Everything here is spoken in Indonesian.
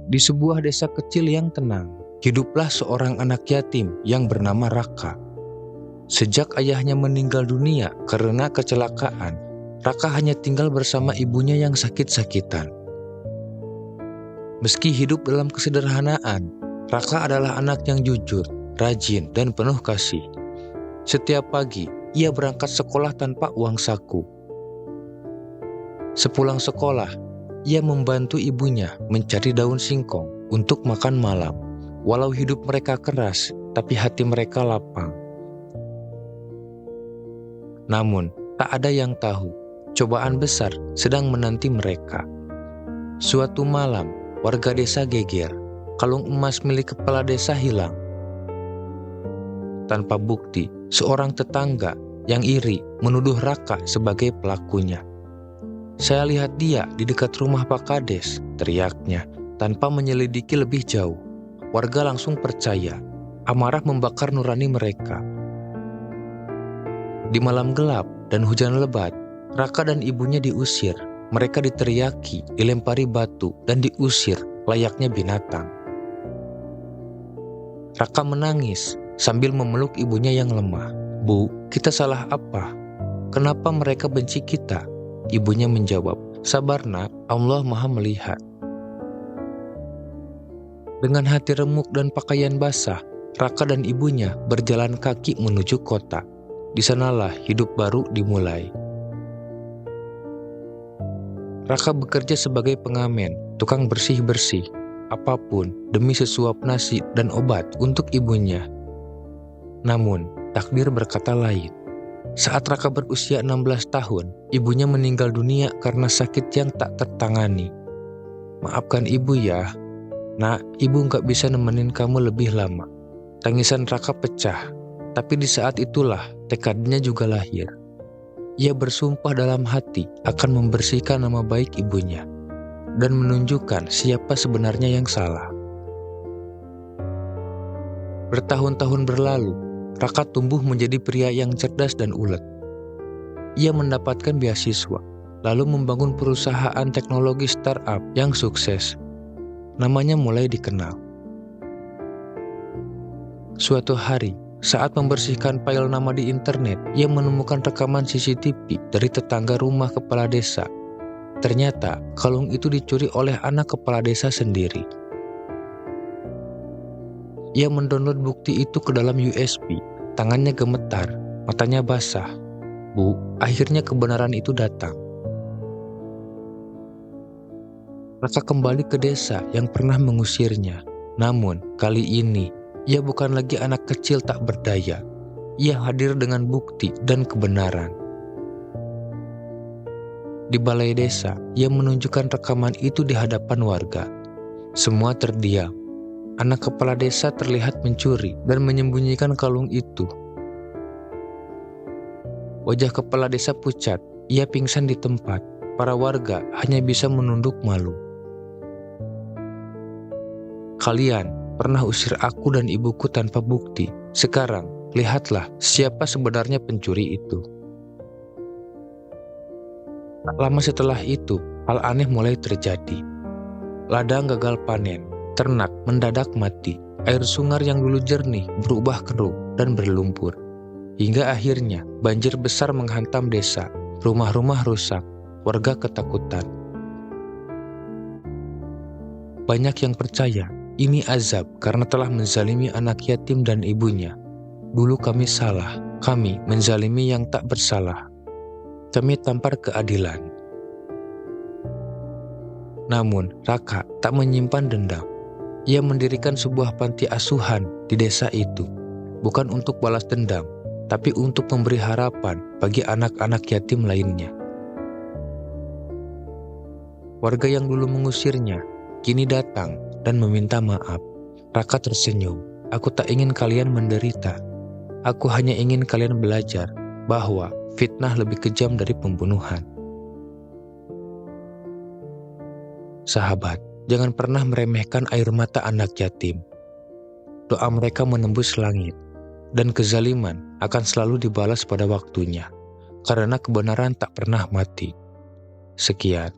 Di sebuah desa kecil yang tenang, hiduplah seorang anak yatim yang bernama Raka. Sejak ayahnya meninggal dunia karena kecelakaan, Raka hanya tinggal bersama ibunya yang sakit-sakitan. Meski hidup dalam kesederhanaan, Raka adalah anak yang jujur, rajin, dan penuh kasih. Setiap pagi, ia berangkat sekolah tanpa uang saku. Sepulang sekolah, ia membantu ibunya mencari daun singkong untuk makan malam. Walau hidup mereka keras, tapi hati mereka lapang. Namun, tak ada yang tahu, cobaan besar sedang menanti mereka. Suatu malam, warga desa geger, kalung emas milik kepala desa hilang. Tanpa bukti, seorang tetangga yang iri menuduh Raka sebagai pelakunya. "Saya lihat dia di dekat rumah Pak Kades," teriaknya, tanpa menyelidiki lebih jauh. Warga langsung percaya, amarah membakar nurani mereka. Di malam gelap dan hujan lebat, Raka dan ibunya diusir. Mereka diteriaki, dilempari batu, dan diusir layaknya binatang. Raka menangis sambil memeluk ibunya yang lemah. "Bu, kita salah apa? Kenapa mereka benci kita?" Ibunya menjawab, "Sabar nak, Allah Maha melihat." Dengan hati remuk dan pakaian basah, Raka dan ibunya berjalan kaki menuju kota. Di sanalah hidup baru dimulai. Raka bekerja sebagai pengamen, tukang bersih-bersih, apapun demi sesuap nasi dan obat untuk ibunya. Namun, takdir berkata lain. Saat Raka berusia 16 tahun, ibunya meninggal dunia karena sakit yang tak tertangani. "Maafkan ibu ya, nak, ibu gak bisa nemenin kamu lebih lama." Tangisan Raka pecah, tapi di saat itulah tekadnya juga lahir. Ia bersumpah dalam hati akan membersihkan nama baik ibunya dan menunjukkan siapa sebenarnya yang salah. Bertahun-tahun berlalu, Raka tumbuh menjadi pria yang cerdas dan ulet. Ia mendapatkan beasiswa, lalu membangun perusahaan teknologi startup yang sukses. Namanya mulai dikenal. Suatu hari, saat membersihkan file nama di internet, ia menemukan rekaman CCTV dari tetangga rumah kepala desa. Ternyata, kalung itu dicuri oleh anak kepala desa sendiri. Ia mendownload bukti itu ke dalam USB. Tangannya gemetar, matanya basah. "Bu, akhirnya kebenaran itu datang." Raka kembali ke desa yang pernah mengusirnya. Namun, kali ini, ia bukan lagi anak kecil tak berdaya. Ia hadir dengan bukti dan kebenaran. Di balai desa, ia menunjukkan rekaman itu di hadapan warga. Semua terdiam. Anak kepala desa terlihat mencuri dan menyembunyikan kalung itu. Wajah kepala desa pucat, ia pingsan di tempat. Para warga hanya bisa menunduk malu. "Kalian pernah usir aku dan ibuku tanpa bukti. Sekarang, lihatlah siapa sebenarnya pencuri itu." Tak lama setelah itu, hal aneh mulai terjadi. Ladang gagal panen, ternak mendadak mati, air sungai yang dulu jernih berubah keruh dan berlumpur. Hingga akhirnya banjir besar menghantam desa, rumah-rumah rusak, warga ketakutan. Banyak yang percaya ini azab karena telah menzalimi anak yatim dan ibunya. "Dulu kami salah, kami menzalimi yang tak bersalah. Kami tampar keadilan." Namun, Raka tak menyimpan dendam. Ia mendirikan sebuah panti asuhan di desa itu, bukan untuk balas dendam, tapi untuk memberi harapan bagi anak-anak yatim lainnya. Warga yang dulu mengusirnya, kini datang dan meminta maaf. Raka tersenyum. "Aku tak ingin kalian menderita. Aku hanya ingin kalian belajar bahwa fitnah lebih kejam dari pembunuhan." Sahabat, jangan pernah meremehkan air mata anak yatim. Doa mereka menembus langit, dan kezaliman akan selalu dibalas pada waktunya, karena kebenaran tak pernah mati. Sekian.